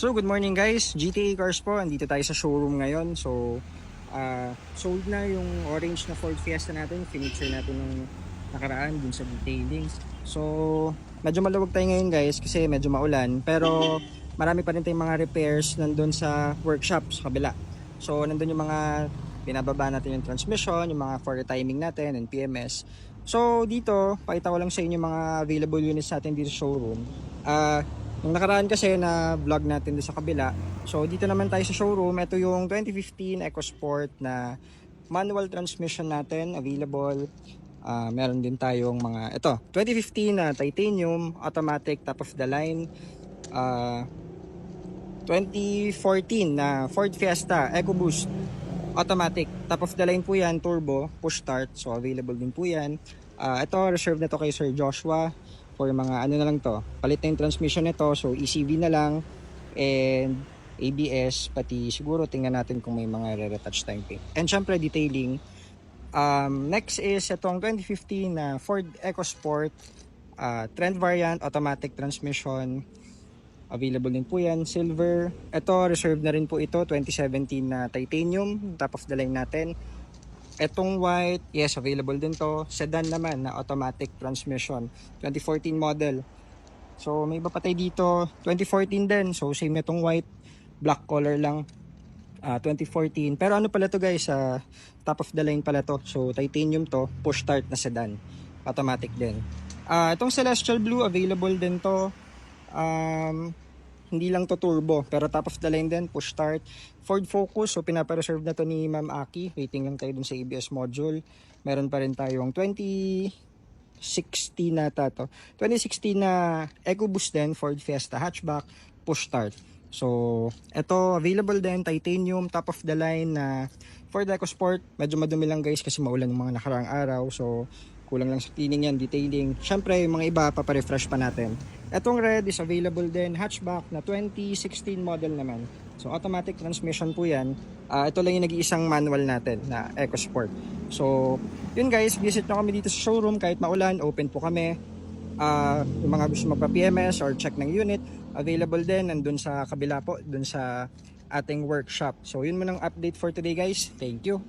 So good morning guys, GTA Cars po, andito tayo sa showroom ngayon. So sold na yung orange na Ford Fiesta natin, feature natin nung nakaraan dun sa detailing. So medyo maluwag tayo ngayon guys kasi medyo maulan, pero marami pa rin tayong mga repairs nandun sa workshop sa kabila. So nandun yung mga binababa natin yung transmission, yung mga for timing natin and PMS. So dito, pakita ko lang sa inyo yung mga available units natin dito sa showroom. Nung nakaraan kasi na vlog natin doon sa kabila. So dito naman tayo sa showroom. Ito yung 2015 EcoSport na manual transmission natin available. Meron din tayong mga ito 2015 na titanium automatic top of the line. 2014 na Ford Fiesta EcoBoost automatic top of the line po yan, turbo push start. So available din po yan. Ito reserve na to kay Sir Joshua for mga ano na lang to, palit na yung transmission nito, so ECV na lang and ABS, pati siguro tingnan natin kung may mga re-retouch tayong paint and syempre detailing. Next is itong 2015 na Ford EcoSport Trend variant automatic transmission, available din po yan, silver. Ito reserve na rin po ito, 2017 na titanium top of the line natin. Etong white, yes, available din to. Sedan naman na automatic transmission, 2014 model. So may iba pa tayo dito, 2014 din. So same itong white, black color lang, 2014. Pero ano pala to guys, top of the line pala to. So titanium to, push start na sedan, automatic din. Itong celestial blue, available din to. Hindi lang to turbo, pero top of the line din, push start. Ford Focus, so pinapareserve na to ni Ma'am Aki. Waiting lang tayo dun sa ABS module. Meron pa rin tayong 2016 na to. 2016 na EcoBoost din, Ford Fiesta hatchback, push start. So, ito available din, titanium, top of the line na Ford EcoSport. Medyo madumi lang guys kasi maulan yung mga nakaraang araw. So, kulang lang sa cleaning yan, detailing. Syempre, yung mga iba, paparefresh pa natin. Etong red is available din, hatchback na 2016 model naman. So, automatic transmission po yan. Ito lang yung nag-iisang manual natin na EcoSport. So, yun guys, visit nyo kami dito sa showroom. Kahit maulan, open po kami. Yung mga gusto magpa-PMS or check ng unit, available din nandun sa kabila po, dun sa ating workshop. So, yun mo ng update for today guys. Thank you.